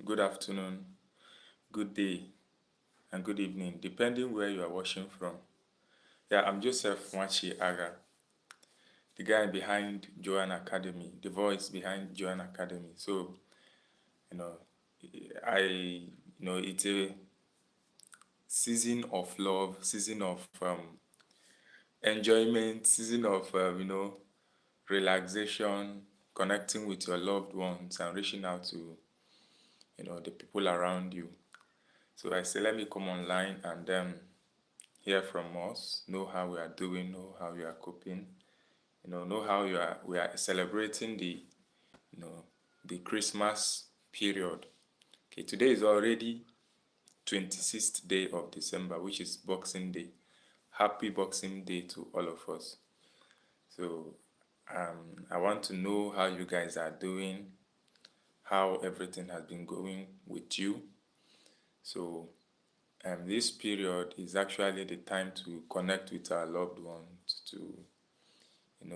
good afternoon, good day, and good evening, depending where you are watching from. Yeah, I'm Joseph Mwachi Aga, the guy behind Joanne Academy, the voice behind Joanne Academy. So, you know, it's a season of love, season of enjoyment, season of, relaxation, connecting with your loved ones and reaching out to, the people around you. So I say, let me come online and hear from us, know how we are doing, know how we are coping, know how we are celebrating you know the Christmas period. Okay, today is already 26th day of December, which is Boxing Day. Happy Boxing Day to all of us. So I want to know how you guys are doing, how everything has been going with you. So this period is actually the time to connect with our loved ones, to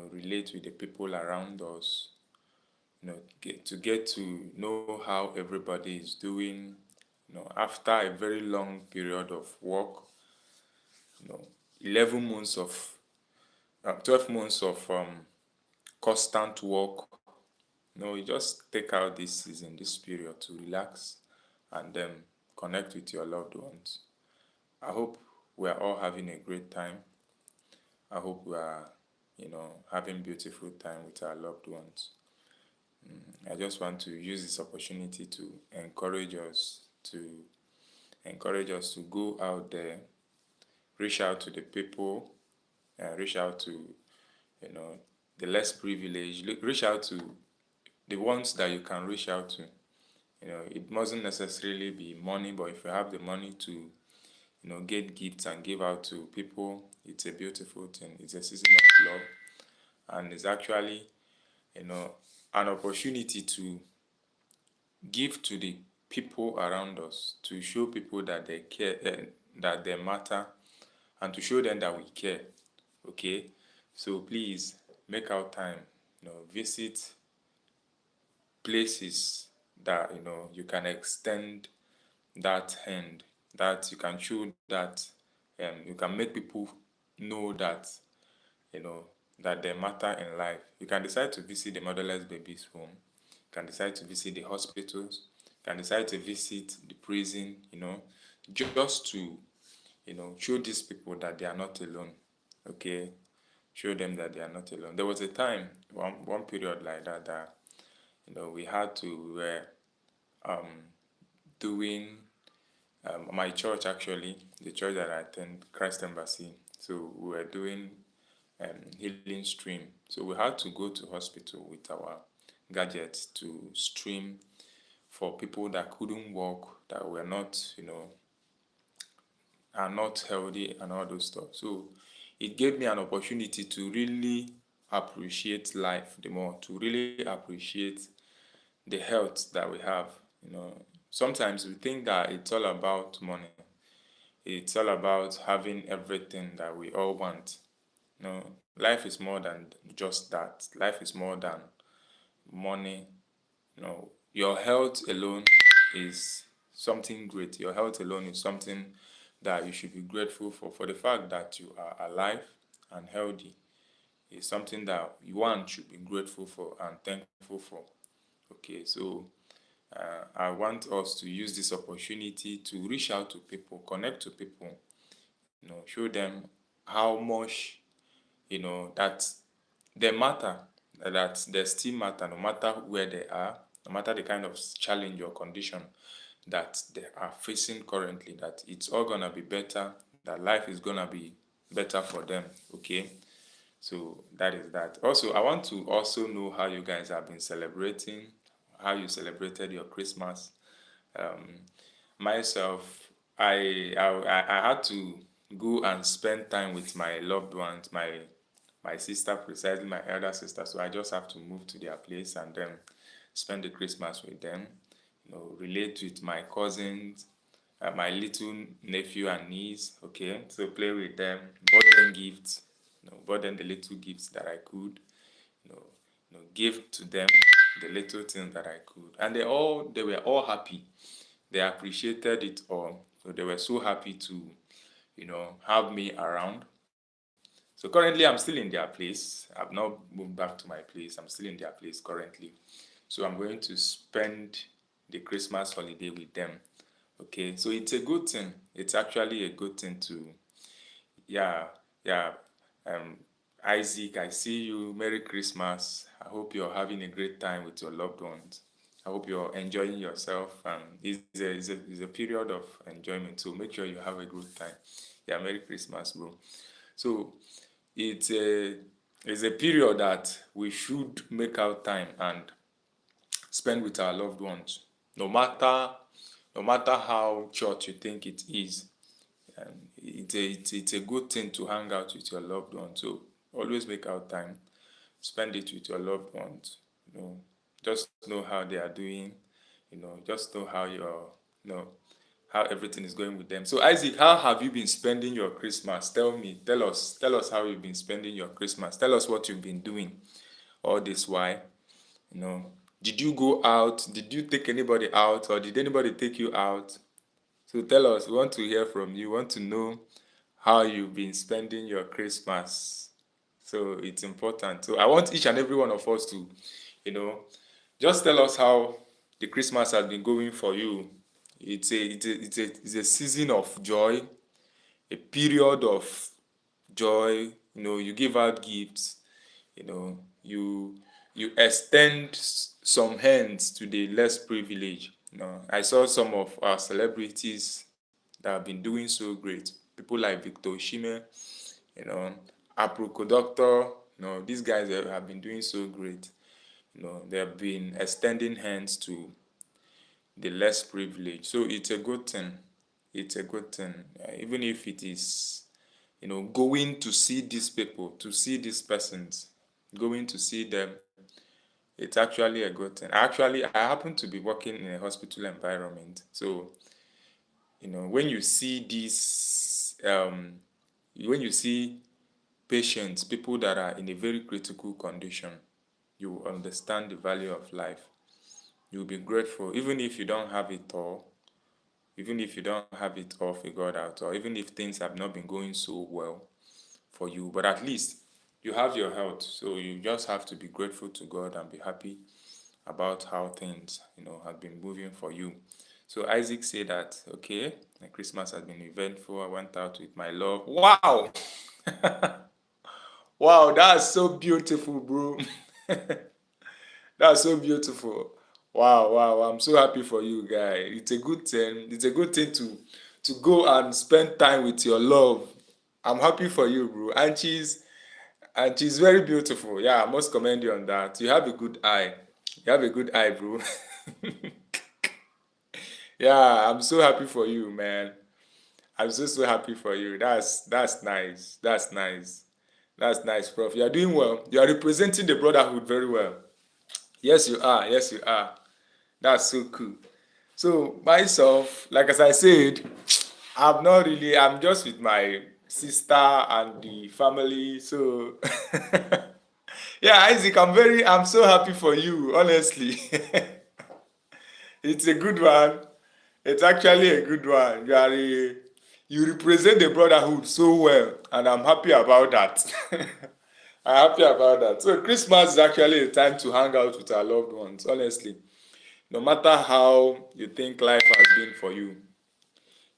relate with the people around us, get to know how everybody is doing. After a very long period of work, you know, 11 months of 12 months of constant work. You just take out this season, this period to relax and then connect with your loved ones. I hope we are all having a great time. I hope we are, having beautiful time with our loved ones. I just want to use this opportunity to encourage us to go out there, reach out to the people, reach out to you know the less privileged, reach out to the ones that you can reach out to. It mustn't necessarily be money, but if you have the money to get gifts and give out to people, it's a beautiful thing. It's a season of love, and it's actually you know an opportunity to give to the people around us, to show people that they care, that they matter, and to show them that we care. Okay, so please make out time. Visit places that you can extend that hand, that you can show that you can make people know you know that they matter in life. You can decide to visit the motherless babies home. You can decide to visit the hospitals. You can decide to visit the prison. Just to show these people that they are not alone. Okay, show them that they are not alone. There was a time, one period like that we had to we were doing my church, actually, the church that I attend, Christ Embassy. So we were doing healing stream. So we had to go to hospital with our gadgets to stream for people that couldn't walk, that were not, are not healthy and all those stuff. So it gave me an opportunity to really appreciate life the more, to really appreciate the health that we have. Sometimes we think that it's all about money. It's all about having everything that we all want. Life is more than just that. Life is more than money. Your health alone is something great. Your health alone is something that you should be grateful for. The fact that you are alive and healthy is something that one should be grateful for and thankful for. Okay, so I want us to use this opportunity to reach out to people, connect to people, show them how much, that they matter, that they still matter, no matter where they are, no matter the kind of challenge or condition that they are facing currently, that it's all gonna be better, that life is gonna be better for them. Okay, so that is that. Also, I want to also know how you guys have been celebrating, how you celebrated your Christmas. Myself, I had to go and spend time with my loved ones, my sister, precisely my elder sister. So I just have to move to their place and then spend the Christmas with them. Relate with my cousins, my little nephew and niece. Okay, so play with them, bought them gifts, bought them the little gifts that I could, give to them, the little things that I could. And they were all happy. They appreciated it all. So they were so happy to, have me around. So currently I'm still in their place. I've not moved back to my place. I'm still in their place currently. So I'm going to spend the Christmas holiday with them. Okay, so it's a good thing. It's actually a good thing to, yeah, yeah. Um, Isaac, I see you. Merry Christmas. I hope you're having a great time with your loved ones. I hope you're enjoying yourself. It's a period of enjoyment. So make sure you have a good time. Yeah, Merry Christmas, bro. So it's a it's a period that we should make out time and spend with our loved ones, no matter how short you think it is. It's a good thing to hang out with your loved ones. So always make out time, spend it with your loved ones. Just know how they are doing. Just know you know how everything is going with them. So Isaac, how have you been spending your Christmas? Tell us how you've been spending your Christmas. Tell us what you've been doing all this while. You know, did you go out? Did you take anybody out, or did anybody take you out? So tell us. We want to hear from you. We want to know how you've been spending your Christmas. So it's important. So I want each and every one of us to, you know, just tell us how the Christmas has been going for you. It's a season of joy, a period of joy. You give out gifts. You extend some hands to the less privileged. I saw some of our celebrities that have been doing so great. People like Victor Osimhen, you know, Aproko Doctor. These guys have been doing so great. They have been extending hands to the less privileged. So it's a good thing. It's a good thing, even if it is, going to see these people, to see these persons, going to see them. It's actually a good thing. I happen to be working in a hospital environment. So, when you see these, when you see patients, people that are in a very critical condition, you understand the value of life. You'll be grateful, even if you don't have it all, even if you don't have it all figured out, or even if things have not been going so well for you, but at least you have your health. So you just have to be grateful to God and be happy about how things, have been moving for you. So Isaac said that, okay, my Christmas has been eventful. I went out with my love. Wow! Wow, that's so beautiful, bro. That's so beautiful. Wow, wow. I'm so happy for you, guy. It's a good thing. It's a good thing to go and spend time with your love. I'm happy for you, bro. And she's very beautiful. Yeah, I must commend you on that. You have a good eye. You have a good eye, bro. Yeah, I'm so happy for you, man. I'm so happy for you. That's nice. That's nice. That's nice, Prof. You are doing well. You are representing the brotherhood very well. Yes, you are. Yes, you are. That's so cool. So myself, like as I said, I'm just with my sister and the family. So yeah, Isaac, I'm so happy for you, honestly. It's a good one. It's actually a good one. You represent the brotherhood so well, and I'm happy about that. I'm happy about that. So Christmas is actually a time to hang out with our loved ones, honestly. No matter how you think life has been for you,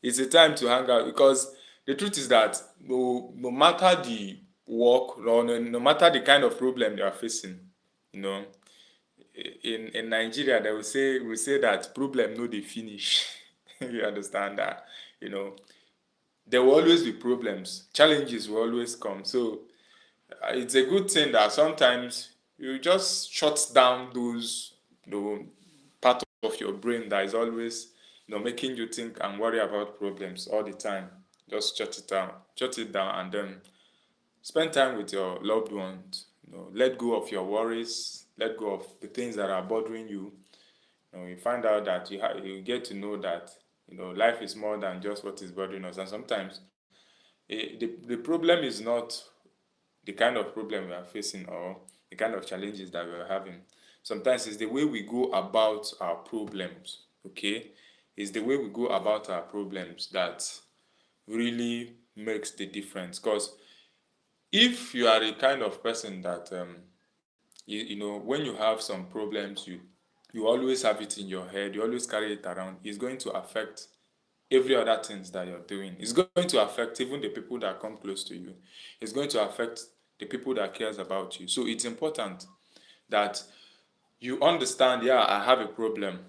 it's a time to hang out, because the truth is that no matter the work, or no matter the kind of problem you are facing, you know, in Nigeria they will say that problem no dey finish. You understand that? You know, there will always be problems, challenges will always come. So it's a good thing that sometimes you just shut down those, part of your brain that is always, making you think and worry about problems all the time. Just shut it down, and then spend time with your loved ones. Let go of your worries, let go of the things that are bothering you. You find out that you get to know that, life is more than just what is bothering us. And sometimes the problem is not the kind of problem we are facing, or the kind of challenges that we are having. Sometimes it's the way we go about our problems. Okay, it's the way we go about our problems that really makes the difference. Because if you are the kind of person that you know, when you have some problems, you always have it in your head, you always carry it around, it's going to affect every other things that you're doing. It's going to affect even the people that come close to you. It's going to affect the people that cares about you. So it's important that you understand, yeah, I have a problem.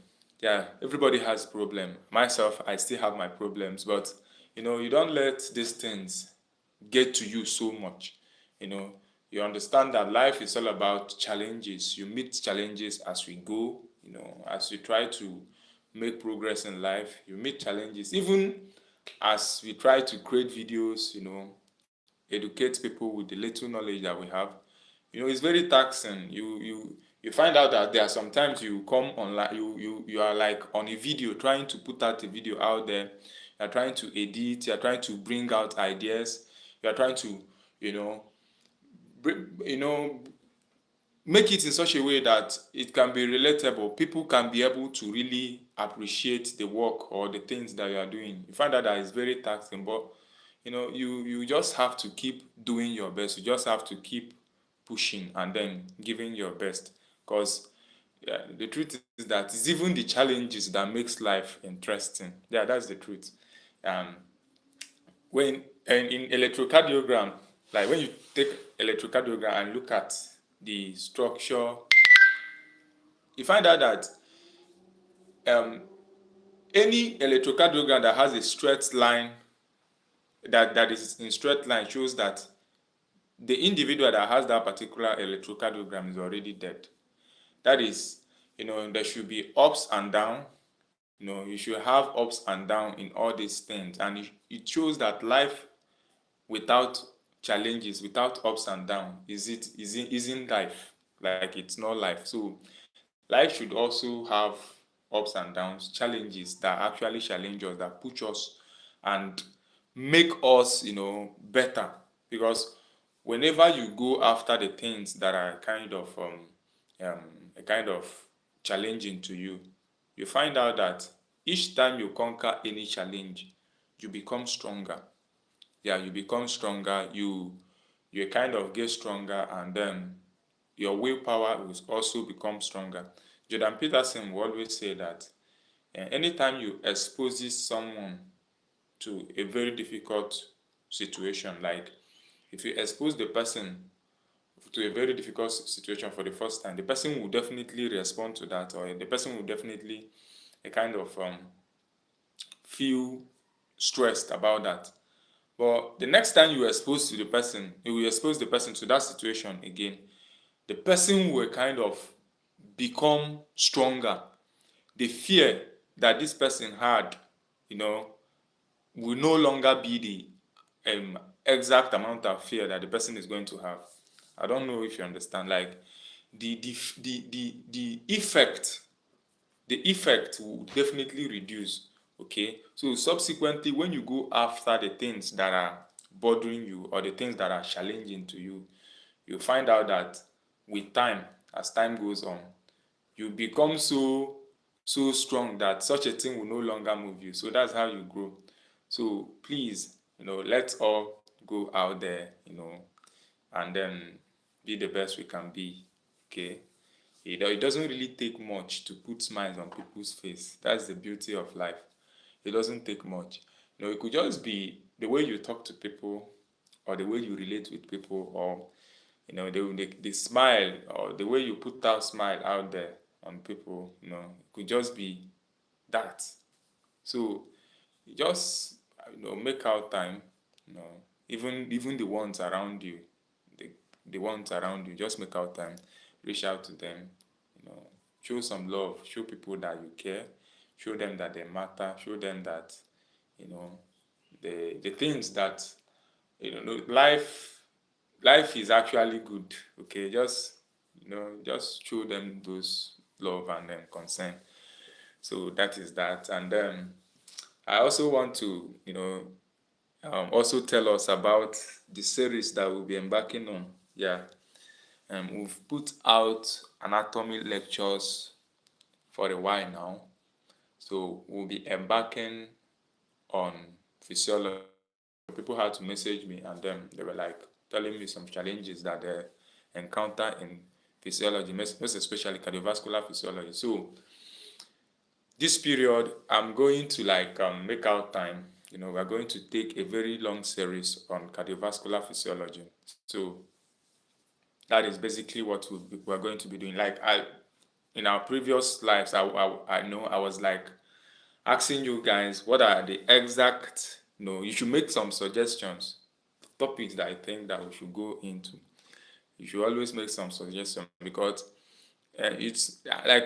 Yeah, everybody has problem. Myself, I still have my problems, but you know, you don't let these things get to you so much. You know, you understand that life is all about challenges. You meet challenges as we go, you know, as we try to make progress in life, you meet challenges. Even as we try to create videos, you know, educate people with the little knowledge that we have, you know, it's very taxing. You find out that there are sometimes you come online, you are like on a video, trying to put out a video out there, you're trying to edit, you're trying to bring out ideas, you're trying to, you know, you know, make it in such a way that it can be relatable. People can be able to really appreciate the work or the things that you are doing. You find out that it's very taxing, but you know, you just have to keep doing your best. You just have to keep pushing and then giving your best. Because yeah, the truth is that it's even the challenges that makes life interesting. Yeah, that's the truth. Um, when and in electrocardiogram, like when you take electrocardiogram and look at the structure, you find out that um, any electrocardiogram that has a straight line, that is in straight line, shows that the individual that has that particular electrocardiogram is already dead. That is, you know, there should be ups and down. You know, you should have ups and down in all these things, and it shows that life without challenges, without ups and down, isn't life. Like it's not life. So life should also have ups and downs, challenges that actually challenge us, that push us and make us, you know, better. Because whenever you go after the things that are um a kind of challenging to you, you find out that each time you conquer any challenge, you become stronger. Yeah, you become stronger, you kind of get stronger, and then your willpower will also become stronger. Jordan Peterson will always say that anytime you exposes someone to a very difficult situation, like if you expose the person to a very difficult situation for the first time, the person will definitely respond to that, or the person will definitely a kind of feel stressed about that. But the next time you expose to the person, you will expose the person to that situation again, the person will kind of become stronger. The fear that this person had, you know, will no longer be the exact amount of fear that the person is going to have. I don't know if you understand. Like the effect will definitely reduce. Okay, so subsequently, when you go after the things that are bothering you or the things that are challenging to you, you find out that with time, as time goes on, you become so strong that such a thing will no longer move you. So that's how you grow. So please, you know, let's all go out there, you know, and then be the best we can be. Okay, it doesn't really take much to put smiles on people's face. That's the beauty of life. It doesn't take much. You know, it could just be the way you talk to people, or the way you relate with people, or you know, the smile, or the way you put that smile out there on people. You know, it could just be that. So you just, you know, make out time. You know, even the ones around you, the the ones around you, just make out time. Reach out to them. You know, show some love. Show people that you care. Show them that they matter. Show them that, you know, the things that, you know, life is actually good. Okay, just, you know, just show them those love and then concern. So that is that. And then I also want to, you know, also tell us about the series that we'll be embarking on. Yeah, We've put out anatomy lectures for a while now, so we'll be embarking on physiology. People had to message me, and then they were like telling me some challenges that they encounter in physiology, most especially cardiovascular physiology. So this period, I'm going to make out time. We're going to take a very long series on cardiovascular physiology. So that is basically what we're going to be doing. In our previous lives, I know I was like asking you guys what are the exact, you should make some suggestions, topics that I think that we should go into. You should always make some suggestions, because it's I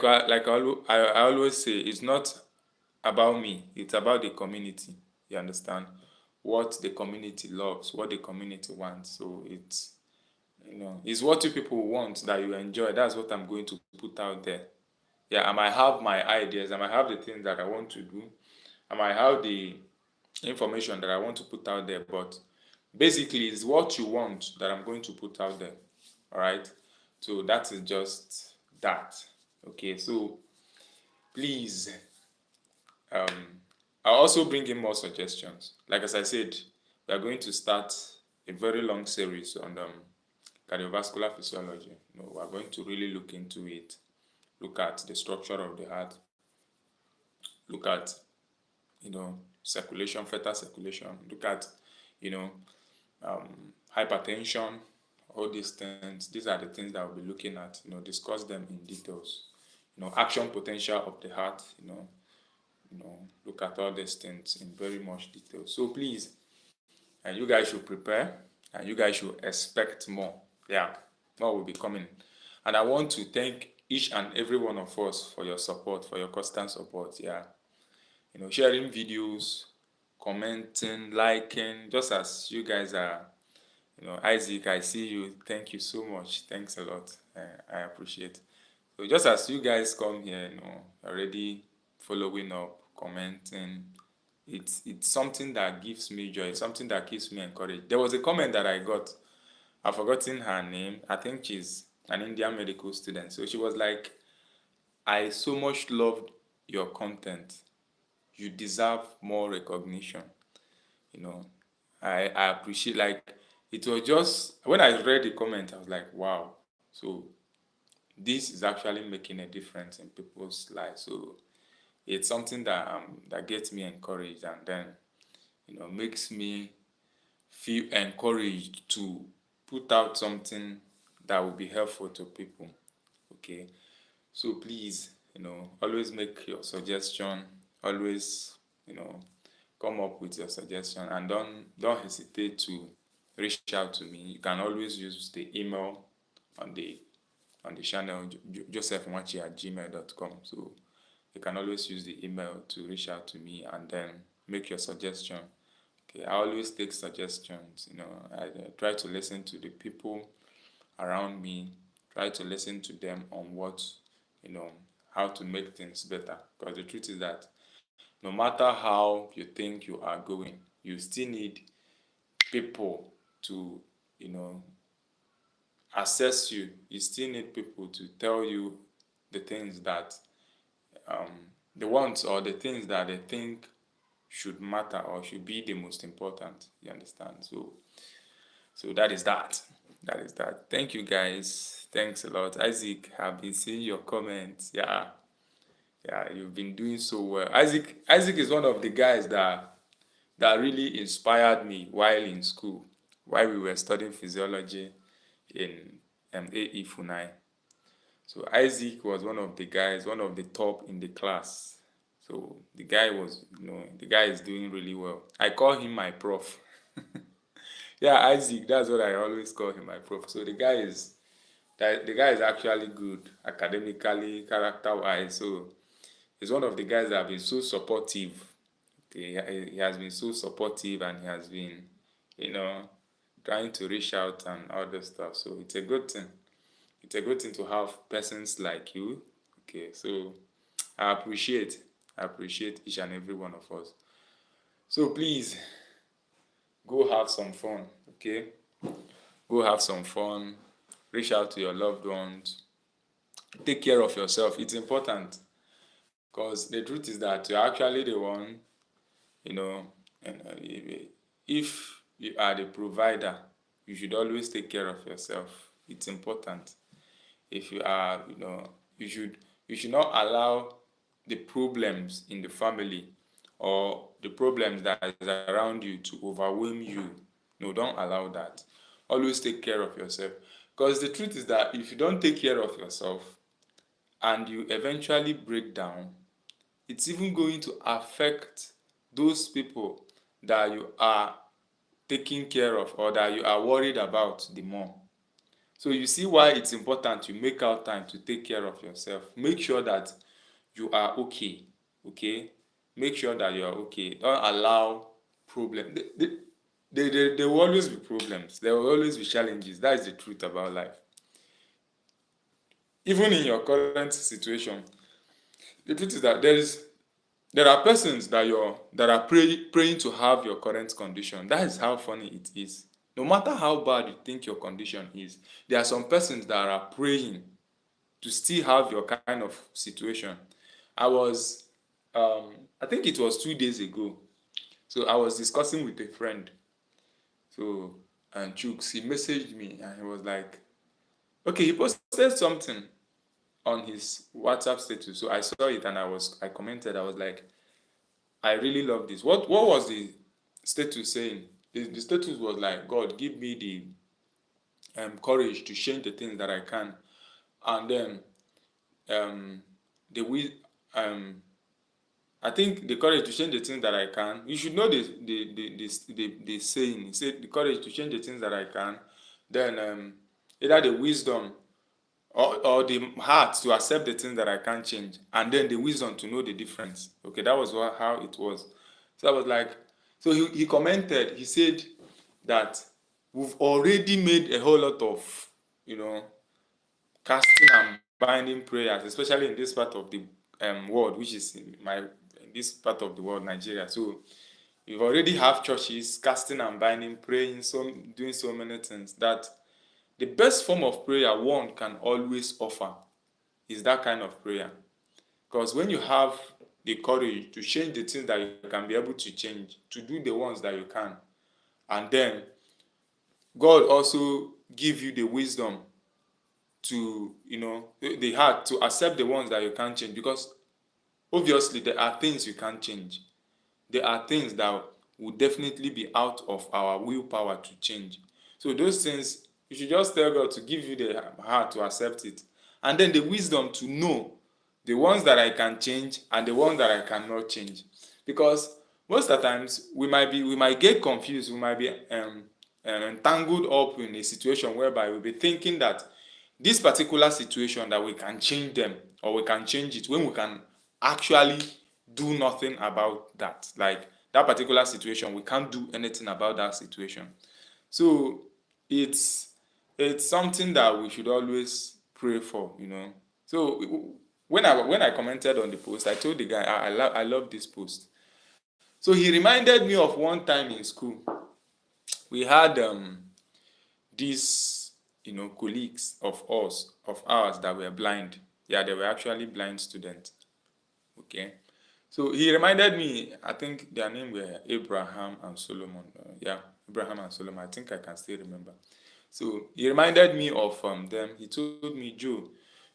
always say, it's not about me, it's about the community. You understand? What the community loves, what the community wants. So it's what you people want that you enjoy. That's what I'm going to put out there. Yeah, I might have my ideas, I might have the things that I want to do, I might have the information that I want to put out there, but basically it's what you want that I'm going to put out there. All right. So that is just that. Okay. So please, I'll also bring in more suggestions. Like as I said, we are going to start a very long series on cardiovascular physiology. We are going to really look into it, look at the structure of the heart, look at circulation, fetal circulation, look at you know hypertension, all these things. These are the things that we'll be looking at. Discuss them in details. Action potential of the heart. Look at all these things in very much detail. So please, and you guys should prepare, and you guys should expect more. Yeah, more will be coming. And I want to thank each and every one of us for your support, for your constant support. Yeah, sharing videos, commenting, liking, just as you guys are. Isaac, I see you. Thank you so much. Thanks a lot. I appreciate. So just as you guys come here, already following up, commenting, it's something that gives me joy. It's something that keeps me encouraged. There was a comment that I got. I've forgotten her name. I think she's an Indian medical student. So she was like, I so much loved your content. You deserve more recognition. You know, I appreciate, like, it was just when I read the comment, I was like, wow. So this is actually making a difference in people's lives. So it's something that gets me encouraged, and then makes me feel encouraged to put out something that will be helpful to people. Okay. So please, always make your suggestion, always, come up with your suggestion, and don't hesitate to reach out to me. You can always use the email on the channel, josephmwachi@gmail.com. So you can always use the email to reach out to me and then make your suggestion. Okay, I always take suggestions. I try to listen to the people around me, try to listen to them on what, how to make things better. Because the truth is that no matter how you think you are going, you still need people to, assess you. You still need people to tell you the things that they want, or the things that they think should matter or should be the most important. You understand? So that is that. That is that. Thank you guys. Thanks a lot. Isaac, I've been seeing your comments. Yeah. Yeah, you've been doing so well. Isaac is one of the guys that really inspired me while in school, while we were studying physiology in AE Funai. So Isaac was one of the guys, one of the top in the class. So the guy is doing really well. I call him my prof. Yeah, Isaac, that's what I always call him, my prof. So the guy is actually good academically, character-wise. So he's one of the guys that have been so supportive. Okay, he has been so supportive, and he has been, trying to reach out and all this stuff. So it's a good thing. It's a good thing to have persons like you. Okay, so I appreciate each and every one of us. So please go have some fun. Okay, go have some fun. reach out to your loved ones, take care of yourself. It's important because the truth is that you're actually the one, you know, and if you are the provider, you should always take care of yourself. It's important. If you are, you should not allow the problems in the family or the problems that is around you to overwhelm you. No, don't allow that. Always take care of yourself. Because the truth is that if you don't take care of yourself and you eventually break down, it's even going to affect those people that you are taking care of or that you are worried about the more. So you see why it's important you make out time to take care of yourself. Make sure that you are okay. Okay? Make sure that you are okay. Don't allow problems. There will always be problems. There will always be challenges. That is the truth about life. Even in your current situation, the truth is that there are persons that are praying to have your current condition. That is how funny it is. No matter how bad you think your condition is, there are some persons that are praying to still have your kind of situation. I was, I think it was 2 days ago. So I was discussing with a friend. So, and Chooks, he messaged me and he was like, okay, he posted something on his WhatsApp status. So I saw it and I commented. I was like, I really love this. What was the status saying? The status was like, God, give me the courage to change the things that I can, and then the will I think the courage to change the things that I can. You should know the saying. He said the courage to change the things that I can, then either the wisdom or the heart to accept the things that I can't change, and then the wisdom to know the difference. Okay, that was how it was. So I was like, so he commented, he said that we've already made a whole lot of, casting and binding prayers, especially in this part of the world, which is in this part of the world, Nigeria. So we've already have churches casting and binding, praying, doing so many things that the best form of prayer one can always offer is that kind of prayer. Because when you have the courage to change the things that you can be able to change, to do the ones that you can, and then God also give you the wisdom to, the heart to accept the ones that you can't change, because obviously there are things you can't change. There are things that will definitely be out of our willpower to change. So those things, you should just tell God to give you the heart to accept it, and then the wisdom to know the ones that I can change and the ones that I cannot change. Because most of the times we might get confused, we might be entangled up in a situation whereby we'll be thinking that this particular situation that we can change them or we can change it, when we can actually do nothing about that. Like that particular situation, we can't do anything about that situation. So it's something that we should always pray for. So when I commented on the post, I told the guy I love this post. So he reminded me of one time in school. We had these colleagues of ours that were blind. Yeah, they were actually blind students. Okay. So he reminded me, I think their name were Abraham and Solomon. Yeah, Abraham and Solomon. I think I can still remember. So he reminded me of them. He told me, Joe,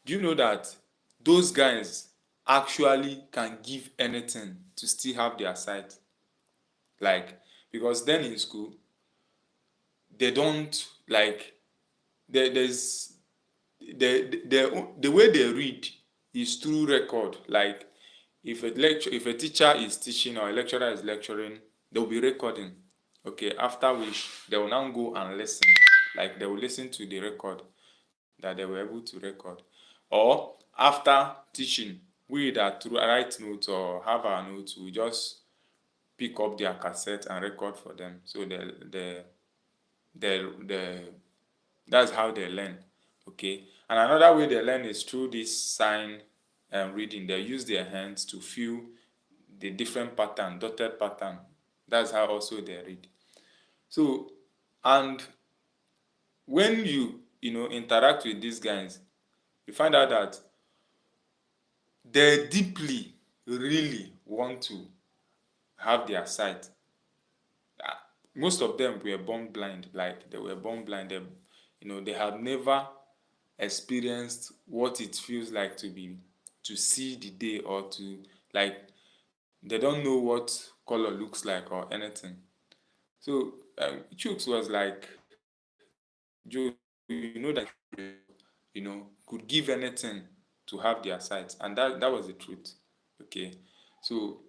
do you know that those guys actually can give anything to still have their sight? Like, because then in school, they don't like, there's the way they read is through record. Like if a teacher is teaching or a lecturer is lecturing, they'll be recording. Okay, after which they will now go and listen. Like they will listen to the record that they were able to record. Or after teaching, we that write notes or have our notes, we just pick up their cassette and record for them. So the that's how they learn. Okay, and another way they learn is through this sign reading. They use their hands to feel the different pattern, dotted pattern. That's how also they read. So, and when interact with these guys, you find out that they deeply really want to have their sight. Most of them were born blind, like they were born blind. They have never experienced what it feels like to see the day, or to, like, they don't know what color looks like or anything. So Chooks was like, Joe, that could give anything to have their sight, and that was the truth. Okay, so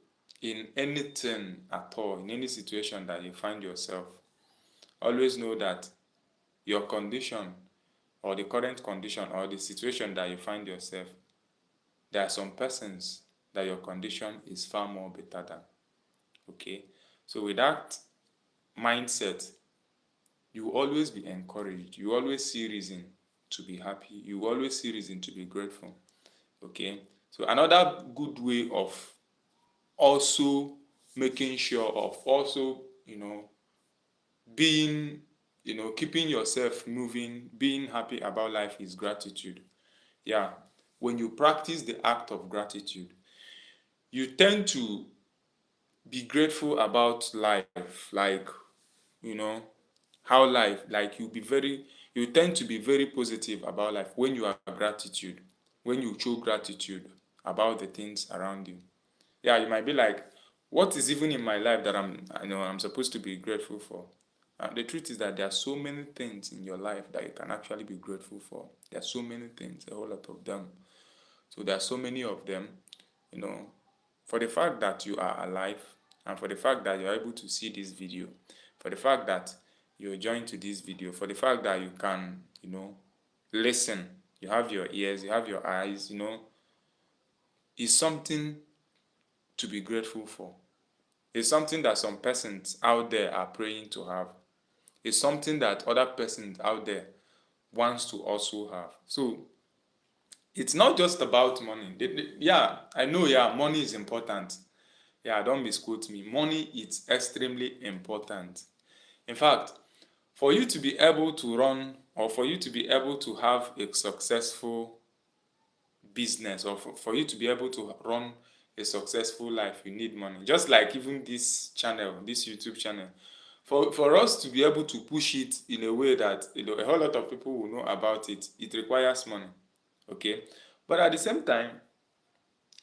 in anything at all, in any situation that you find yourself, always know that your condition, or the current condition, or the situation that you find yourself, there are some persons that your condition is far more better than. Okay, so with that mindset, you will always be encouraged. You always see reason to be happy. You always see reason to be grateful. Okay, so another good way of also making sure of also being keeping yourself moving, being happy about life, is gratitude. Yeah, when you practice the act of gratitude, you tend to be grateful about life, like, you know how life, like, you tend to be very positive about life when you are gratitude, when you show gratitude about the things around you. Yeah, you might be like, what is even in my life that I'm supposed to be grateful for? The truth is that there are so many things in your life that you can actually be grateful for. There are so many things, a whole lot of them. So there are so many of them, you know, for the fact that you are alive, and for the fact that you're able to see this video, for the fact that you're joined to this video, for the fact that you can, listen, you have your ears, you have your eyes, is something to be grateful for. It's something that some persons out there are praying to have. It's something that other persons out there wants to also have. So it's not just about money. Yeah, I know, yeah, money is important. Yeah, don't misquote me. Money is extremely important. In fact, for you to be able to run, or for you to be able to have a successful business, or for you to be able to run a successful life, you need money. Just like even this channel, this YouTube channel, for us to be able to push it in a way that a whole lot of people will know about it, it requires money. Okay, but at the same time,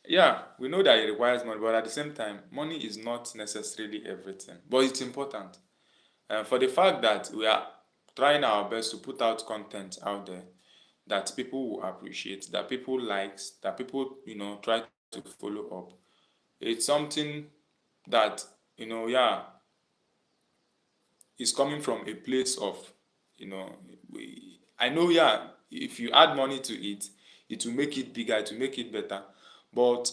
yeah, we know that it requires money, but at the same time, money is not necessarily everything, but it's important. For the fact that we are trying our best to put out content out there that people will appreciate, that people likes, that people try to follow up. It's something that yeah, is coming from a place of I know, yeah, if you add money to it, it will make it bigger, it will make it better, but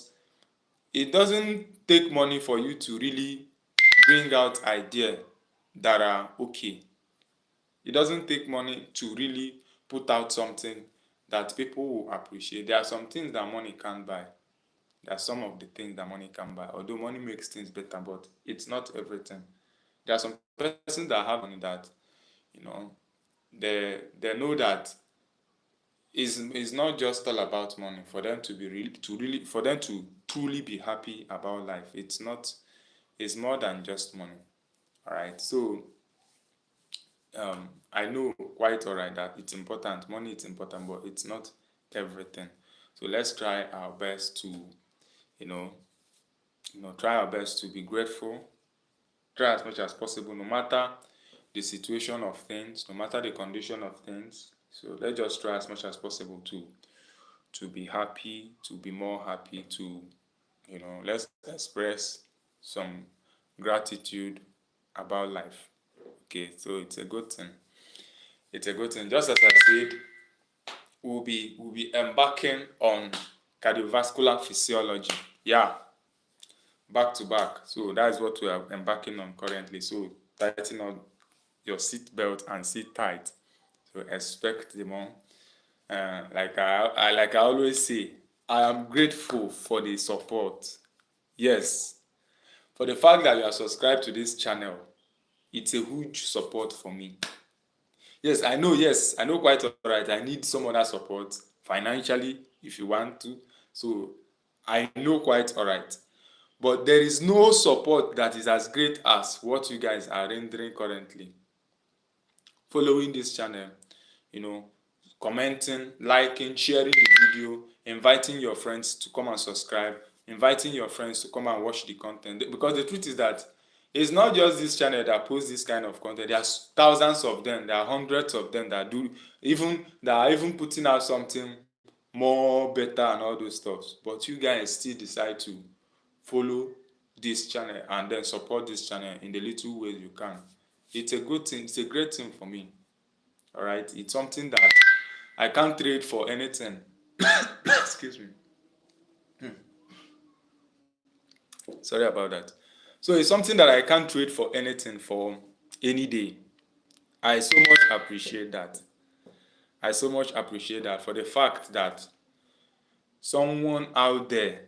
it doesn't take money for you to really bring out ideas that are okay. It doesn't take money to really put out something that people will appreciate. There are some things that money can't buy. There are some of the things that money can buy. Although money makes things better, but it's not everything. There are some persons that have money that you know they know that is not just all about money for them to be really for them to truly be happy about life. It's not. It's more than just money. All right. So I know quite all right that it's important. Money is important, but it's not everything. So let's try our best to, you know, try our best to be grateful. Try as much as possible, no matter the situation of things, no matter the condition of things. So let's just try as much as possible to be happy, to be more happy, to let's express some gratitude about life. Okay, so it's a good thing. It's a good thing. Just as I said, we'll be embarking on cardiovascular physiology. Yeah, back to back. So that's what we are embarking on currently. So tighten on your seat belt and sit tight. So expect the more. Like I always say, I am grateful for the support. Yes, for the fact that you are subscribed to this channel. It's a huge support for me. Yes, I know quite all right. I need some other support financially if you want to. So I know quite all right. But there is no support that is as great as what you guys are rendering currently. Following this channel, you know, commenting, liking, sharing the video, inviting your friends to come and subscribe, inviting your friends to come and watch the content. Because the truth is that it's not just this channel that posts this kind of content. There are thousands of them. There are hundreds of them that are even putting out something more better and all those stuff. But you guys still decide to follow this channel and then support this channel in the little ways you can. It's a good thing. It's a great thing for me. All right. It's something that I can't trade for anything. Excuse me. Sorry about that. So it's something that I can't trade for anything for any day. I so much appreciate that. I so much appreciate that for the fact that someone out there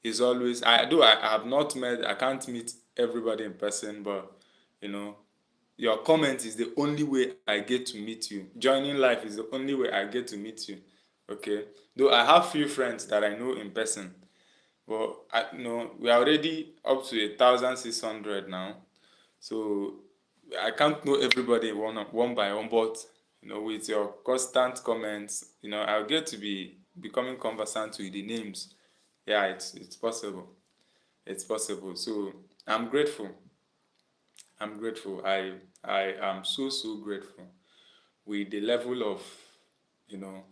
is always I have not met I can't meet everybody in person, but you know, your comment is the only way I get to meet you. Joining life is the only way I get to meet you. Okay. Though I have few friends that I know in person, but we are already up to 1,600 now. So I can't know everybody one by one, but with your constant comments, I'll get to be becoming conversant with the names. Yeah, it's possible. It's possible. So I'm grateful. I'm grateful. I am so grateful with the level of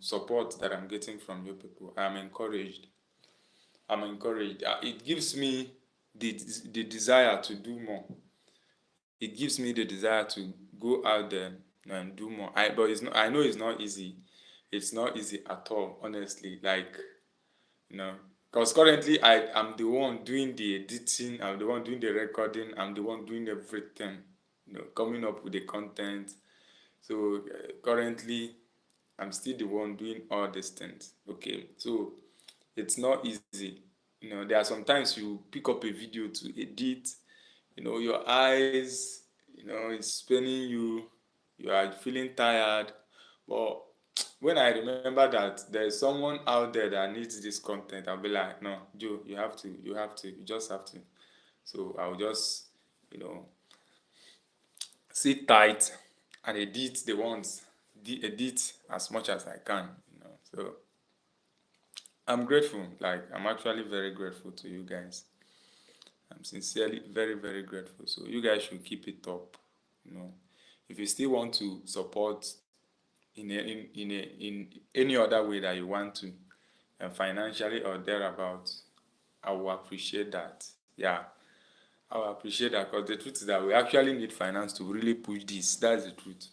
support that I'm getting from you people. I'm encouraged. It gives me the desire to do more. It gives me the desire to go out there and do more. But it's not. I know it's not easy. It's not easy at all, honestly. Like, because currently I am the one doing the editing. I'm the one doing the recording. I'm the one doing everything. Coming up with the content. So currently, I'm still the one doing all these things. Okay, so it's not easy. There are sometimes you pick up a video to edit. Your eyes, it's spinning you. You are feeling tired, but when I remember that there's someone out there that needs this content, I'll be like, no, Joe, you have to, you just have to. So I'll just, you know, sit tight and edit as much as I can. So I'm grateful. Like, I'm actually very grateful to you guys. I'm sincerely very grateful. So you guys should keep it up. If you still want to support in any other way that you want to, and financially or thereabouts, I will appreciate that. Yeah, I will appreciate that, because the truth is that we actually need finance to really push this. That's the truth.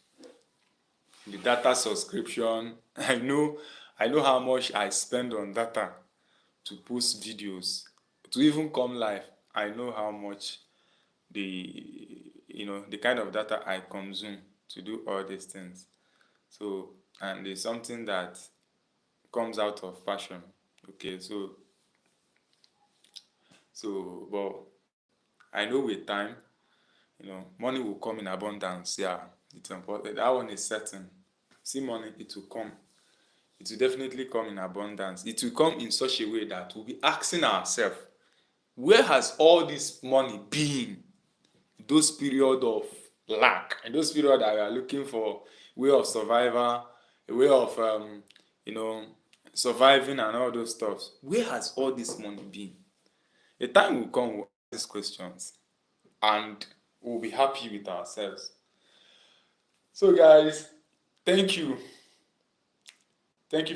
The data subscription, I know how much I spend on data to post videos, to even come live. I know how much the kind of data I consume to do all these things. So, and it's something that comes out of passion. Okay, but I know with time, money will come in abundance. Yeah, it's important. That one is certain. See, money, it will come. It will definitely come in abundance. It will come in such a way that we'll be asking ourselves, where has all this money been? Those period of lack, and those period that we are looking for way of survival, a way of surviving and all those stuff. Where has all this money been? A time will come, we'll ask these questions and we'll be happy with ourselves. So guys, thank you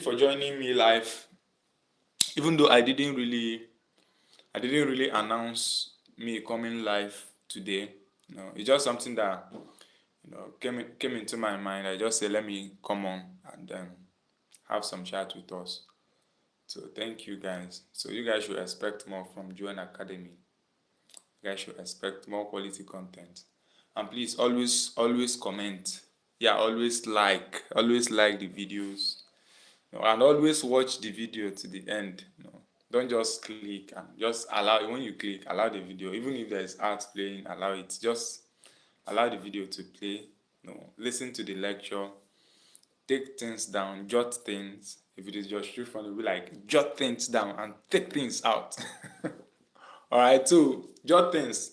for joining me live. Even though I didn't really announce me coming live today. It's just something that came into my mind. I just said, let me come on and have some chat with us. So thank you guys. So you guys should expect more from Joan Academy. You guys should expect more quality content. And please always comment. Yeah, always like the videos. And always watch the video to the end. Don't just click and just allow. When you click, allow the video. Even if there's ads playing, allow it. Just allow the video to play. listen to the lecture, take things down, jot things. If it is your street fund, it'll be like jot things down and take things out. All right, so jot things.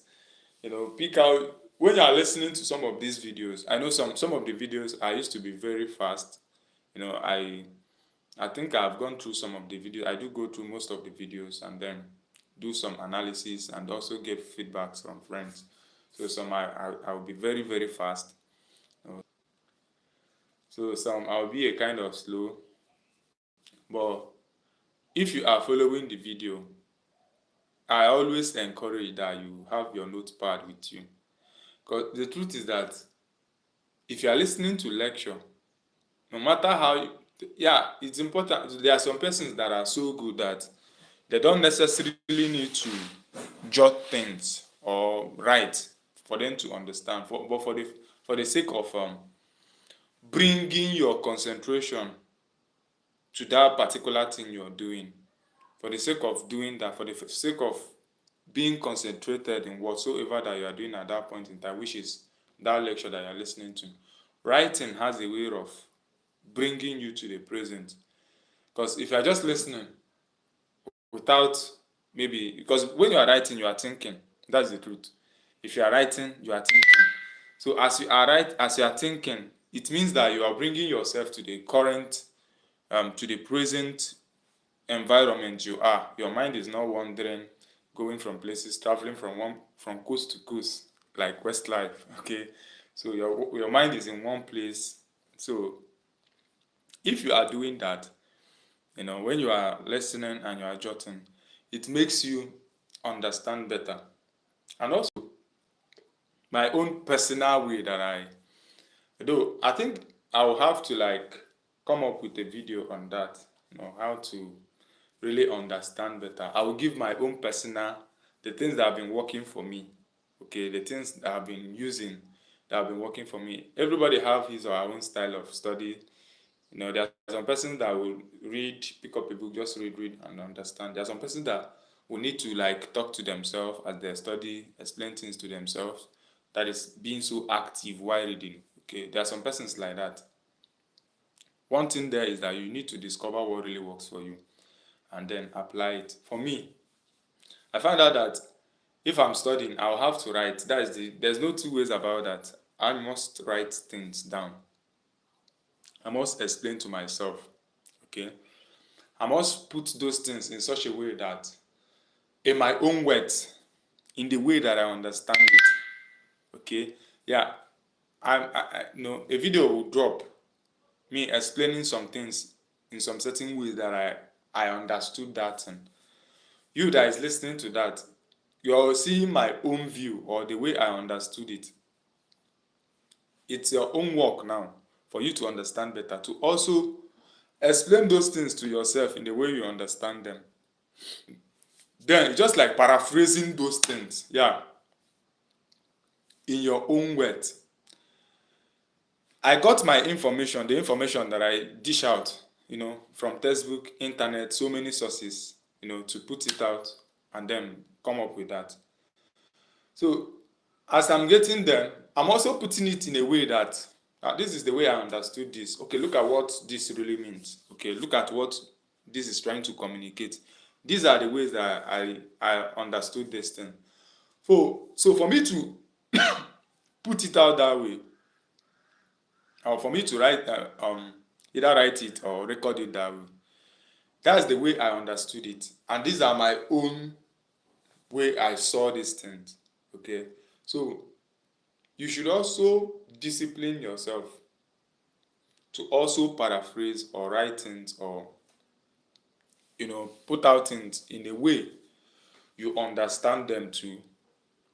Pick out when you are listening to some of these videos. I know some of the videos I used to be very fast. I think I've gone through some of the videos. I do go through most of the videos and then do some analysis and also get feedbacks from friends. So some I'll be very, very fast. So some I'll be a kind of slow. But if you are following the video, I always encourage that you have your notepad with you. Because the truth is that if you are listening to lecture, no matter how, yeah, it's important. There are some persons that are so good that they don't necessarily need to jot things or write for them to understand. But for the sake of bringing your concentration to that particular thing you're doing, for the sake of doing that, for the sake of being concentrated in whatsoever that you are doing at that point in time, which is that lecture that you're listening to, writing has a way of bringing you to the present. Because if you're just listening without maybe, because when you are writing, you are thinking. That's the truth. If you are writing, you are thinking. So as you are thinking, it means that you are bringing yourself to the current, to the present environment you are. Your mind is not wandering, going from places, traveling from coast to coast, like Westlife. Okay, so your mind is in one place. So if you are doing that, when you are listening and you are jotting, it makes you understand better. And also, my own personal way that though I think I will have to like come up with a video on that, how to really understand better. I will give my own personal, the things that have been working for me, okay, the things that I've been using that have been working for me. Everybody have his or her own style of study. There are some persons that will read, pick up a book, just read and understand. There are some persons that will need to like talk to themselves as they study, explain things to themselves. That is being so active while reading. Okay, there are some persons like that. One thing there is that you need to discover what really works for you and then apply it. For me, I found out that if I'm studying, I'll have to write. There's no two ways about that. I must write things down. I must explain to myself. Okay. I must put those things in such a way that in my own words, in the way that I understand it. Okay. Yeah. A video will drop me explaining some things in some certain ways that I understood that, and you that is listening to that, you're seeing my own view or the way I understood it. It's your own work now for you to understand better, to also explain those things to yourself in the way you understand them. Then it's just like paraphrasing those things, yeah, in your own words. I got my information, the information that I dish out, from textbook, internet, so many sources, to put it out and then come up with that. So as I'm getting them, I'm also putting it in a way that this is the way I understood this. Okay, look at what this really means. Okay, look at what this is trying to communicate. These are the ways that I understood this thing. So for me to put it out that way, or for me to either write it or record it that way, that's the way I understood it. And these are my own way I saw these things. Okay, so you should also discipline yourself to also paraphrase or write things or put out things in a way you understand them too.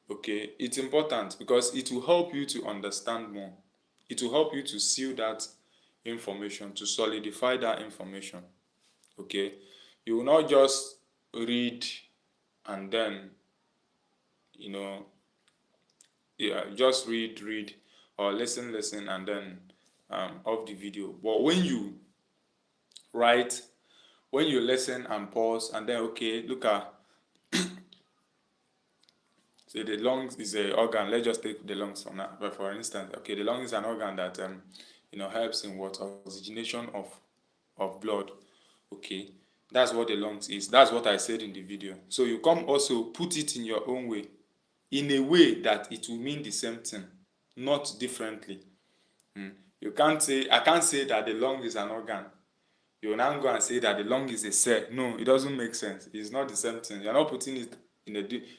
Okay, it's important because it will help you to understand more. It will help you to seal that information, to solidify that information. Okay, you will not just read and then just read or listen and then off the video. But when you write, when you listen and pause and then, okay, look at So the lungs is a organ. Let's just take the lungs for now. But for instance, okay, the lung is an organ that helps in what oxygenation of blood. Okay, that's what the lungs is. That's what I said in the video. So you come also put it in your own way, in a way that it will mean the same thing, not differently. You can't say, I can't say that the lung is an organ. You will now go and say that the lung is a cell. No, it doesn't make sense. It's not the same thing. You're not putting it in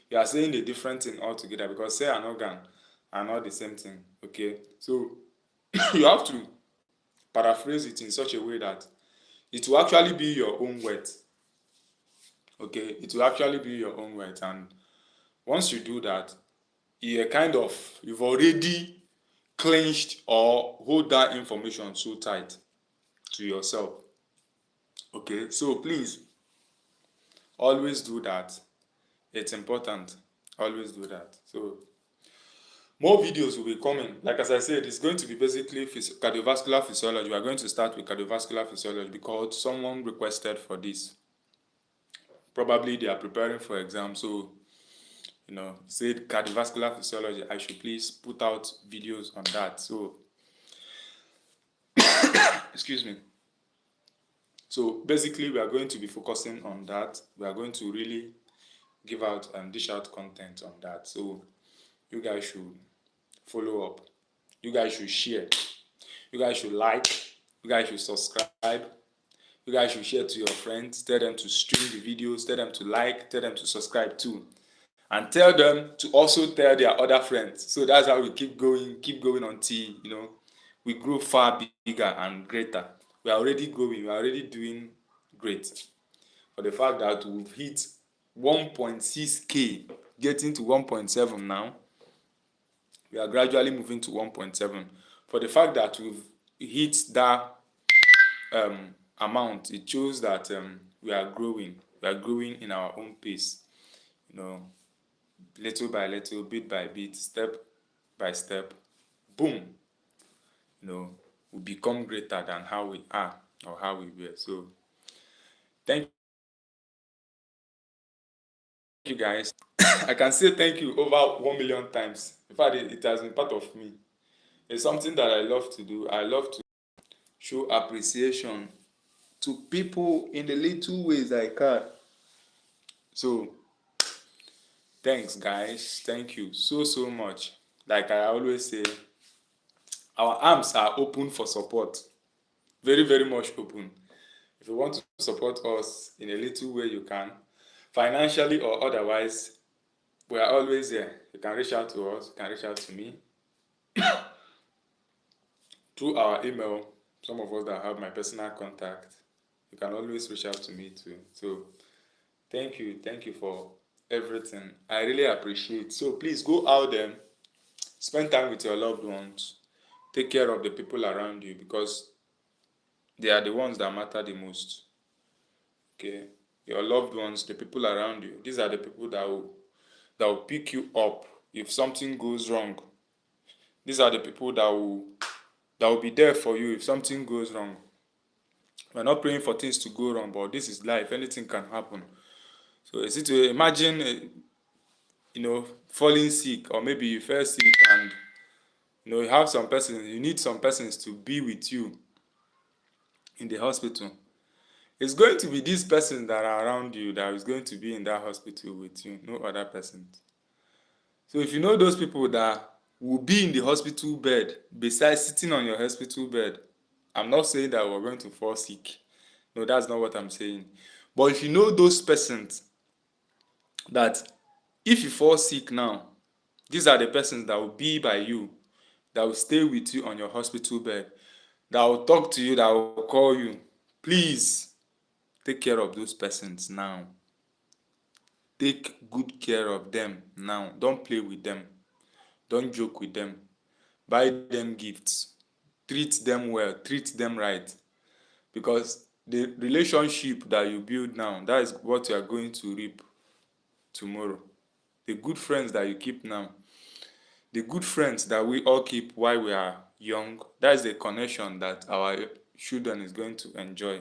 you are saying a different thing altogether, because cell and organ are not the same thing. Okay, so you have to paraphrase it in such a way that it will actually be your own words. Okay, it will actually be your own words, and once you do that, you've already clinched or hold that information so tight to yourself. Okay, so please always do that. It's important. Always do that. So more videos will be coming. Like as I said, it's going to be basically cardiovascular physiology. We are going to start with cardiovascular physiology because someone requested for this. Probably they are preparing for exam, so said cardiovascular physiology, I should please put out videos on that. So excuse me. So basically we are going to be focusing on that. We are going to really give out and dish out content on that. So you guys should follow up. You guys should share. You guys should like. You guys should subscribe. You guys should share to your friends. Tell them to stream the videos. Tell them to like. Tell them to subscribe too. And tell them to also tell their other friends. So that's how we keep going until we grow far bigger and greater. We are already growing. We are already doing great. For the fact that we've hit 1.6k, getting to 1.7 now. We are gradually moving to 1.7. For the fact that we've hit that amount, it shows that we are growing. We are growing in our own pace. Little by little, bit by bit, step by step, boom. We become greater than how we are or how we were. So thank you guys. I can say thank you over 1 million times. In fact, it has been part of me. It's something that I love to do. I love to show appreciation to people in the little ways I can. So thanks guys. Thank you so much. Like I always say, our arms are open for support. Very, very much open. If you want to support us in a little way, you can. Financially or otherwise, we are always there. You can reach out to us. You can reach out to me through our email. Some of us that have my personal contact, you can always reach out to me too. So thank you for everything. I really appreciate. So please go out there, spend time with your loved ones, take care of the people around you, because they are the ones that matter the most. Okay, your loved ones, the people around you, these are the people that will pick you up if something goes wrong. These are the people that will be there for you if something goes wrong. We're not praying for things to go wrong, but this is life. Anything can happen. So is it to imagine, falling sick, or maybe you fell sick and you have some persons, you need some persons to be with you in the hospital. It's going to be these persons that are around you that is going to be in that hospital with you, no other persons. So if you know those people that will be in the hospital bed, besides sitting on your hospital bed, I'm not saying that we're going to fall sick. No, that's not what I'm saying. But if you know those persons that if you fall sick now, these are the persons that will be by you, that will stay with you on your hospital bed, that will talk to you, that will call you. Please take care of those persons now. Take good care of them now. Don't play with them. Don't joke with them. Buy them gifts. Treat them well. Treat them right. Because the relationship that you build now, that is what you are going to reap tomorrow. The good friends that you keep now, the good friends that we all keep while we are young, that is the connection that our children is going to enjoy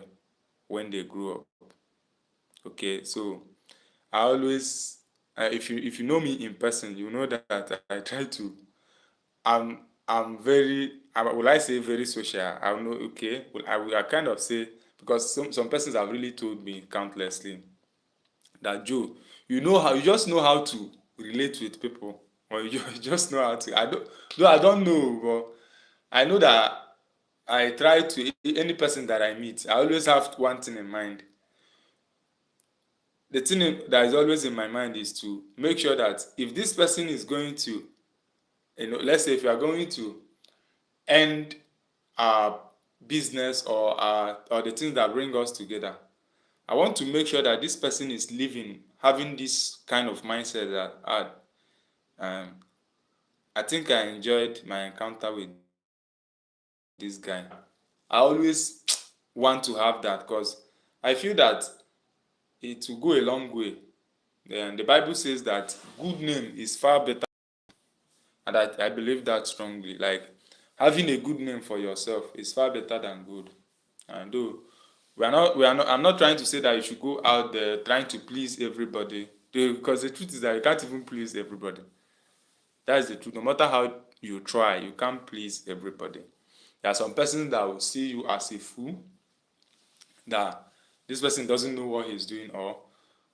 when they grow up. Okay, so I always if you know me in person, you know that I try to. I'm very. Will I say very social? I will know. Okay. Well, I kind of say, because some persons have really told me countlessly that, Joe, you just know how to relate with people, or you just know how to. I don't know, but I know that I try to, any person that I meet, I always have one thing in mind. The thing that is always in my mind is to make sure that if this person is going to, let's say if you are going to end our business, or the things that bring us together, I want to make sure that this person is living, having this kind of mindset that, um, I think I enjoyed my encounter with this guy. I always want to have that, because I feel that it will go a long way. And the Bible says that good name is far better, and I believe that strongly. Like, having a good name for yourself is far better than good. And though we are not, I'm not trying to say that you should go out there trying to please everybody, because the truth is that you can't even please everybody. That is the truth. No matter how you try, you can't please everybody. There are some persons that will see you as a fool, that this person doesn't know what he's doing, or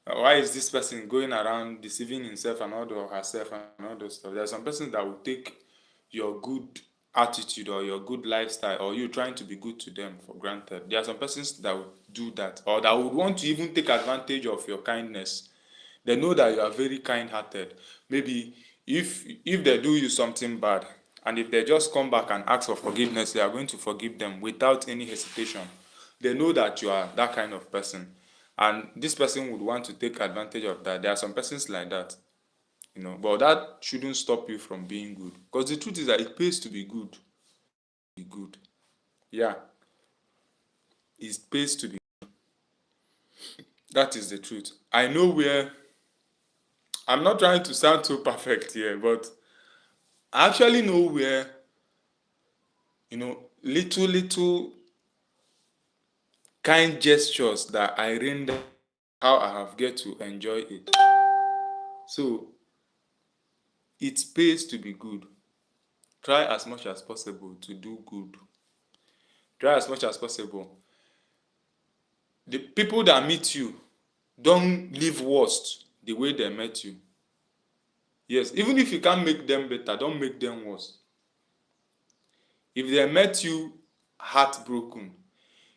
why is this person going around deceiving himself and all or herself and all those stuff. There are some persons that will take your good attitude or your good lifestyle, or you trying to be good to them, for granted. There are some persons that would do that, or that would want to even take advantage of your kindness. They know that you are very kind-hearted. Maybe if they do you something bad, and if they just come back and ask for forgiveness, they are going to forgive them without any hesitation. They know that you are that kind of person, and this person would want to take advantage of that. There are some persons like that, but that shouldn't stop you from being good, because the truth is that it pays to be good. Be good. Yeah, it pays to be. That is the truth. I know where. I'm not trying to sound so perfect here, but I actually know where, little kind gestures that I render, how I have get to enjoy it. So it pays to be good. Try as much as possible to do good. Try as much as possible. The people that meet you, don't live worst the way they met you. Yes, even if you can't make them better, don't make them worse. If they met you heartbroken,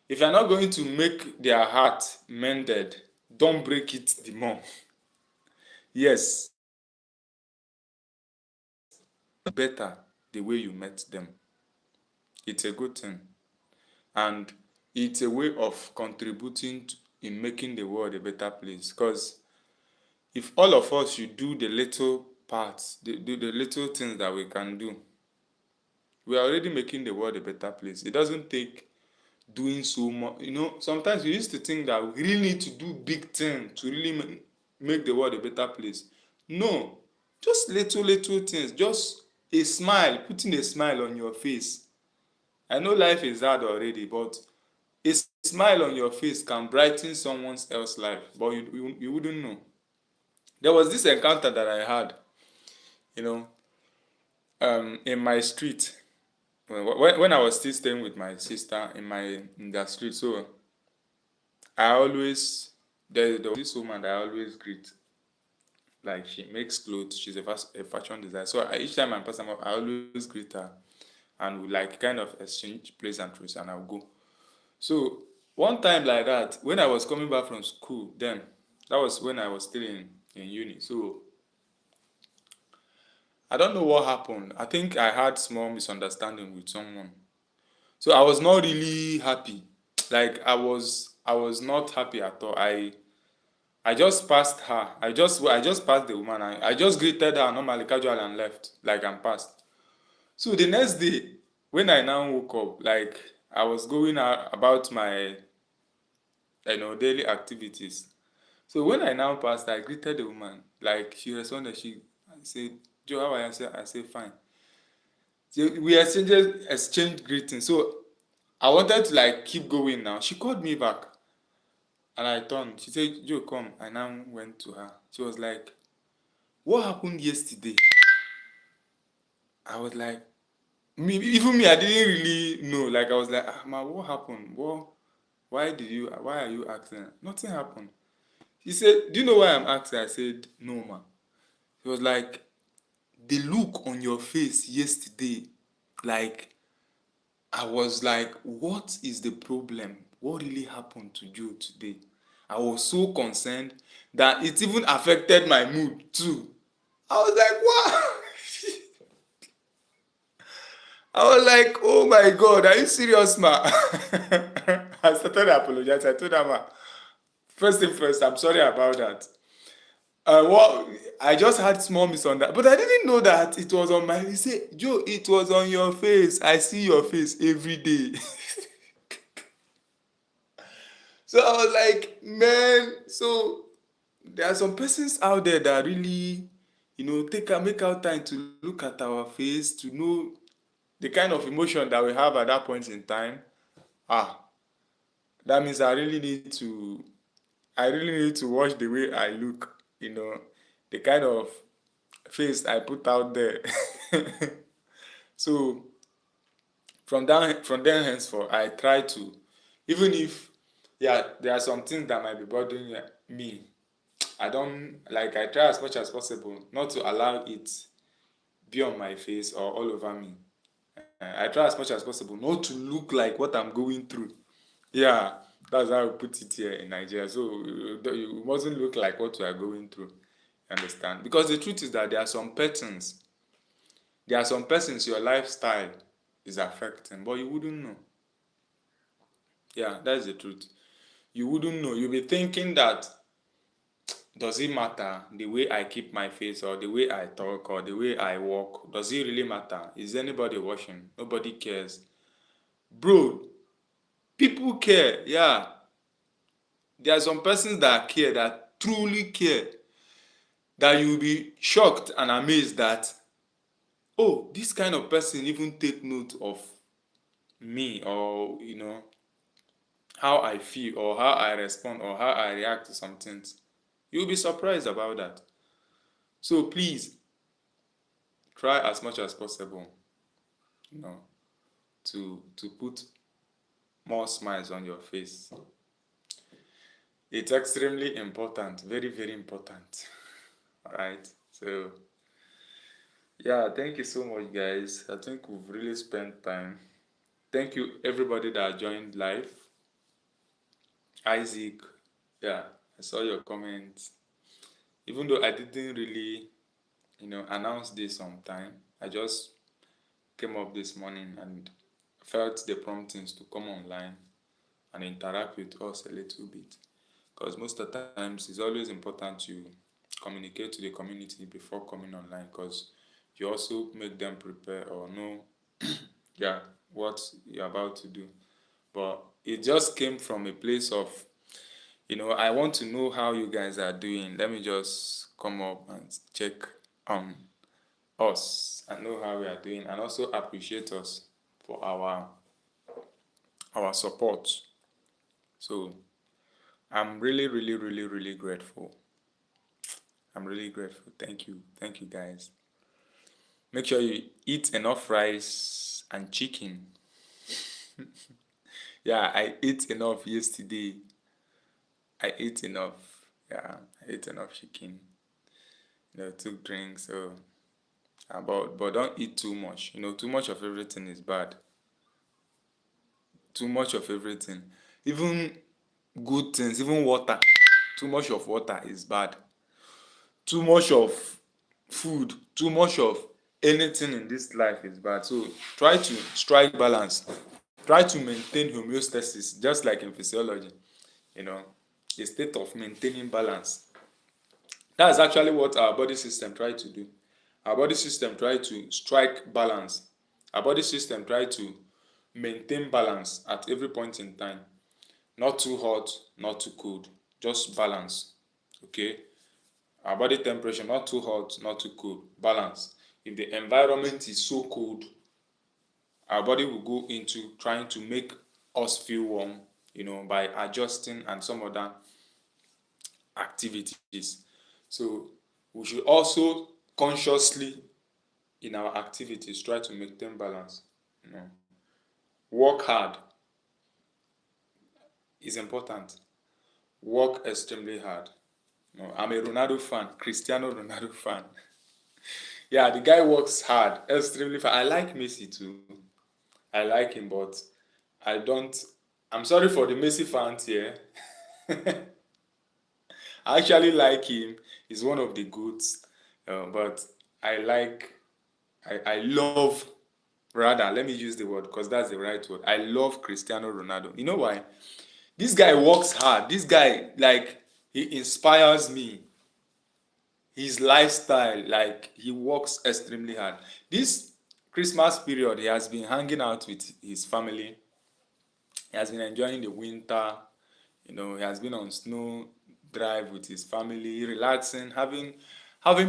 if you're not going to make their heart mended, don't break it the more. Yes, better the way you met them. It's a good thing. And it's a way of contributing in making the world a better place. Because if all of us should do the little parts, the little things that we can do, we are already making the world a better place. It doesn't take doing so much. Sometimes we used to think that we really need to do big things to really make the world a better place. No, just little things. Just a smile, putting a smile on your face. I know life is hard already, but a smile on your face can brighten someone else's life, but you wouldn't know. There was this encounter that I had, you know, in my street, when I was still staying with my sister in that street. So I always there was this woman that I always greet. Like, she makes clothes. She's a fashion designer. So each time I pass her, I always greet her, and we like kind of exchange pleasantries, and I'll go. So one time like that, when I was coming back from school, then that was when I was still in uni. So I don't know what happened. I think I had small misunderstanding with someone. So I was not really happy. Like, I was not happy at all. I just passed her. I just passed the woman. I just greeted her normally, casual, and left. Like, I'm passed. So the next day, when I now woke up, like, I was going out about my daily activities. So when I now passed, I greeted the woman. Like, she responded, she said, "Joe, how are you?" I said, "Fine." So we exchanged greetings. So I wanted to like keep going now. She called me back, and I turned. She said, "Joe, come." I now went to her. She was like, what happened yesterday? I was like, even me, I didn't really know. Like I was like, ma, what happened? Why are you asking? Nothing happened. He said, do you know why I'm asking? I said, no, ma. He was like, the look on your face yesterday, like, I was like, what is the problem? What really happened to Joe today? I was so concerned that it even affected my mood too. I was like, what? I was like, oh my God, are you serious, ma? I started apologizing. I told her, ma, first thing first, I'm sorry about that. What I just had small misunderstanding, but I didn't know that it was on my. He said, Joe, it was on your face. I see your face every day. So I was like, man. So there are some persons out there that really, make out time to look at our face to know the kind of emotion that we have at that point in time. Ah, that means I really need to watch the way I look, the kind of face I put out there. So from then henceforth, I try to, even if, yeah, there are some things that might be bothering me. I try as much as possible not to allow it be on my face or all over me. I try as much as possible not to look like what I'm going through. Yeah, that's how I put it here in Nigeria. So you mustn't look like what you are going through. You understand? Because the truth is that there are some persons your lifestyle is affecting, but you wouldn't know. Yeah, that's the truth. You wouldn't know. You'll be thinking that, does it matter the way I keep my face or the way I talk or the way I walk? Does it really matter? Is anybody watching? Nobody cares. Bro, people care. Yeah. There are some persons that care, that truly care, that you'll be shocked and amazed that, oh, this kind of person even take note of me, or how I feel or how I respond or how I react to some things. You'll be surprised about that. So please try as much as possible, you know, to put more smiles on your face. It's extremely important, very, very important. All right. So yeah, thank you so much, guys. I think we've really spent time. Thank you everybody that joined live. Isaac, yeah, I saw your comments. Even though I didn't really, announce this on time, I just came up this morning and felt the promptings to come online and interact with us a little bit. Because most of the times it's always important to communicate to the community before coming online, because you also make them prepare or know, yeah, what you're about to do. But it just came from a place of, I want to know how you guys are doing. Let me just come up and check on us and know how we are doing, and also appreciate us for our support. So I'm really, really, really, really grateful. I'm really grateful. Thank you guys. Make sure you eat enough rice and chicken. Yeah, I ate enough yesterday. I ate enough. Yeah, I ate enough chicken. Took drinks. So, but don't eat too much. Too much of everything is bad. Too much of everything, even good things, even water. Too much of water is bad. Too much of food, too much of anything in this life is bad. So try to strike balance. Try to maintain homeostasis, just like in physiology. You know, a state of maintaining balance. That's actually what our body system try to do. Our body system try to strike balance. Our body system try to maintain balance at every point in time. Not too hot, not too cold, just balance. Okay? Our body temperature, not too hot, not too cold, balance. If the environment is so cold, our body will go into trying to make us feel warm, by adjusting and some other activities. So we should also consciously in our activities try to maintain balance. You know, work hard is important. Work extremely hard. You know, I'm a Ronaldo fan, Cristiano Ronaldo fan. Yeah, the guy works hard, extremely fast. I like Messi too. I like him, but I don't. I'm sorry for the Messi fans here. I actually like him. He's one of the goods, but I like, I love, rather, let me use the word because that's the right word. I love Cristiano Ronaldo. You know why? This guy works hard. This guy, like, he inspires me. His lifestyle, like, he works extremely hard. This Christmas period, he has been hanging out with his family. He has been enjoying the winter. You know, he has been on snow drive with his family, relaxing, having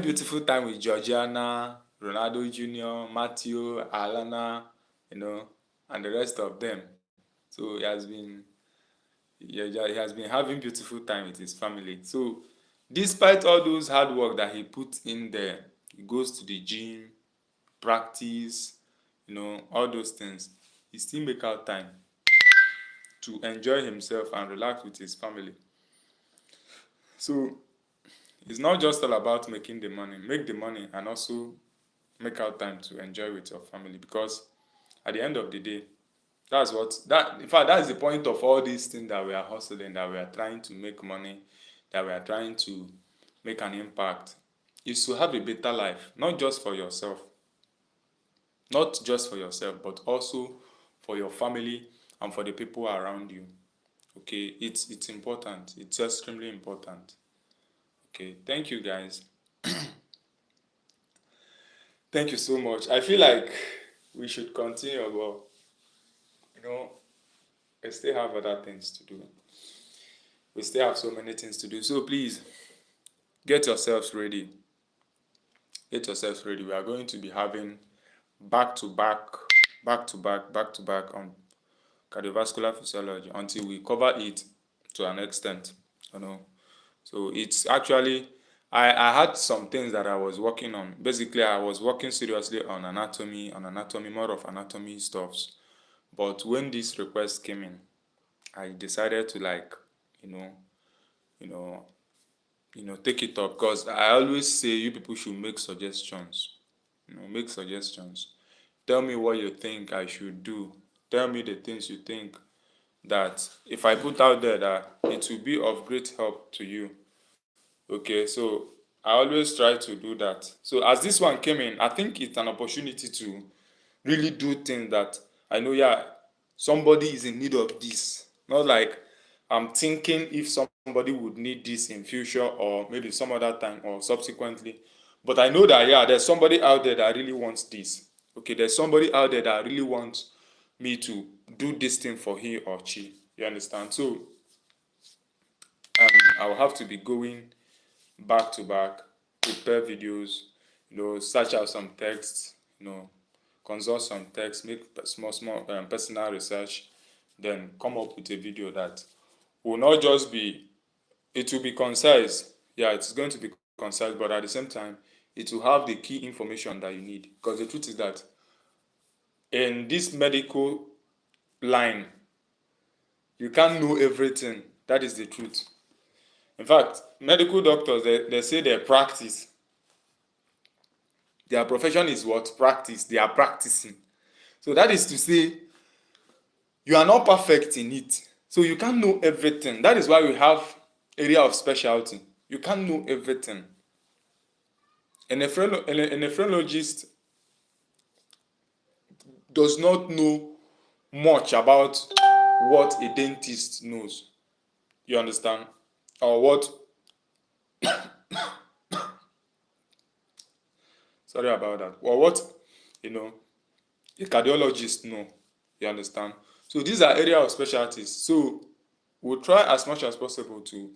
beautiful time with Georgiana, Ronaldo Jr., Matthew, Alana, you know, and the rest of them. So he has been having beautiful time with his family. So despite all those hard work that he put in there, he goes to the gym, practice, you know, all those things. He still make out time to enjoy himself and relax with his family. So it's not just all about making the money. Make the money and also make out time to enjoy with your family, because at the end of the day, that's what that in fact that's the point of all these things that we are hustling, that we are trying to make money, that we are trying to make an impact, is to have a better life, not just for yourself, but also for your family and for the people around you. Okay, it's important. It's extremely important. Okay, thank you guys. Thank you so much. I feel like we should continue, but you know, I still have other things to do. We still have so many things to do. So please get yourselves ready. Get yourselves ready. We are going to be having back to back, back to back on cardiovascular physiology until we cover it to an extent. You know. So it's actually I had some things that I was working on. Basically, I was working seriously on anatomy, more of anatomy stuffs. But when this request came in, I decided to, like, you know, you know, take it up, because I always say you people should make suggestions. Make suggestions. Tell me what you think I should do. Tell me the things you think that if I put out there that it will be of great help to you. Okay, so I always try to do that. So as this one came in, I think it's an opportunity to really do things that I know, yeah, somebody is in need of this. Not like I'm thinking if somebody would need this in future or maybe some other time or subsequently. But I know that, yeah, there's somebody out there that really wants this. Okay, there's somebody out there that really wants me to do this thing for he or she. You understand? So I will have to be going back to back, prepare videos, search out some texts, consult some text, make small personal research, then come up with a video that will not just be, it will be concise. Yeah, it's going to be concise, but at the same time, it will have the key information that you need. Because the truth is that in this medical line, you can't know everything. That is the truth. In fact, medical doctors, they say their practice, their profession is what? Practice. They are practicing. So that is to say, you are not perfect in it. So you can't know everything. That is why we have area of specialty. You can't know everything. A nephrologist does not know much about what a dentist knows. You understand? Or what, sorry about that. Or what, you know, a cardiologist know. You understand? So these are area of specialties. So we'll try as much as possible to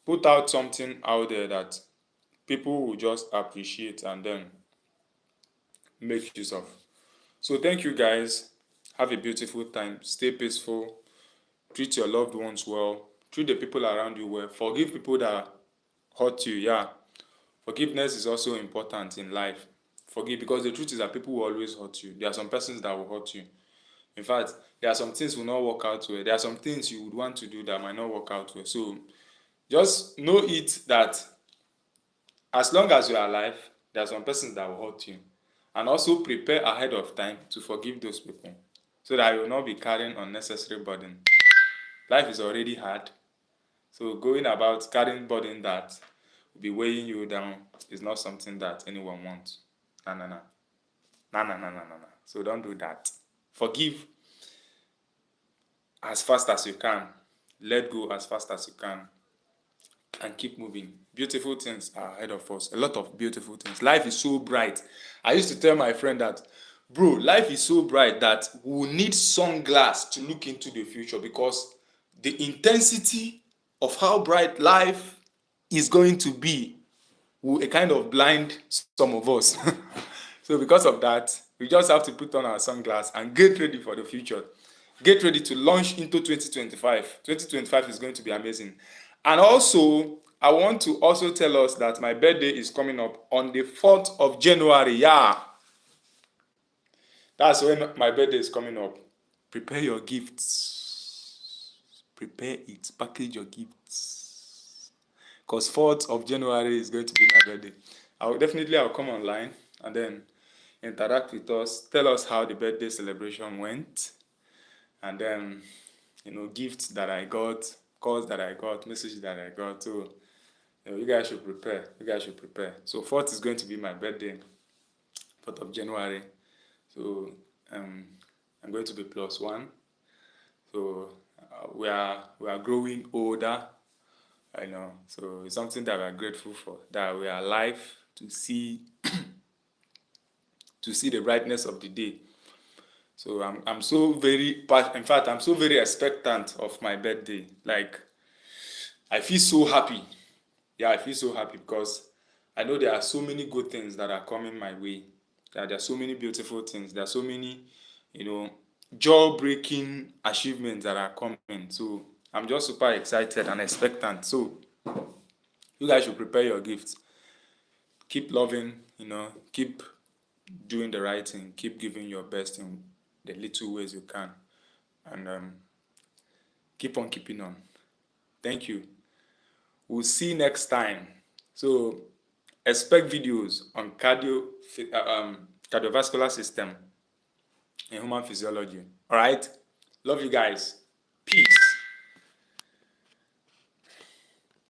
put out something out there that people will just appreciate and then make use of. So thank you guys. Have a beautiful time. Stay peaceful. Treat your loved ones well. Treat the people around you well. Forgive people that hurt you. Yeah. Forgiveness is also important in life. Forgive, because the truth is that people will always hurt you. There are some persons that will hurt you. In fact, there are some things will not work out well. There are some things you would want to do that might not work out well. So just know it that as long as you are alive, there are some persons that will hurt you. And also prepare ahead of time to forgive those people so that you will not be carrying unnecessary burden. Life is already hard. So going about carrying burden that will be weighing you down is not something that anyone wants. No, no, no. No, no, no, no, no, no. So don't do that. Forgive as fast as you can. Let go as fast as you can. And keep moving. Beautiful things are ahead of us. A lot of beautiful things. Life is so bright. I used to tell my friend that, bro, life is so bright that we will need sunglasses to look into the future, because the intensity of how bright life is going to be will kind of blind some of us. So because of that, we just have to put on our sunglasses and get ready for the future. Get ready to launch into 2025. 2025 is going to be amazing. And also, I want to also tell us that my birthday is coming up on the 4th of January. Yeah. That's when my birthday is coming up. Prepare your gifts. Prepare it. Package your gifts. Because 4th of January is going to be my birthday. I'll come online and then interact with us. Tell us how the birthday celebration went. And then, gifts that I got, calls that I got, messages that I got. So, you guys should prepare. So 4th is going to be my birthday, 4th of January. So I'm going to be +1. So we are growing older. I know. So it's something that we are grateful for, that we are alive to see the brightness of the day. So I'm so very, in fact, I'm so very expectant of my birthday. Like, I feel so happy. Yeah, I feel so happy because I know there are so many good things that are coming my way. There are so many beautiful things. There are so many, jaw-breaking achievements that are coming. So I'm just super excited and expectant. So you guys should prepare your gifts. Keep loving, keep doing the right thing. Keep giving your best in the little ways you can. And keep on keeping on. Thank you. We'll see you next time. So expect videos on cardiovascular system and human physiology. All right? Love you guys. Peace.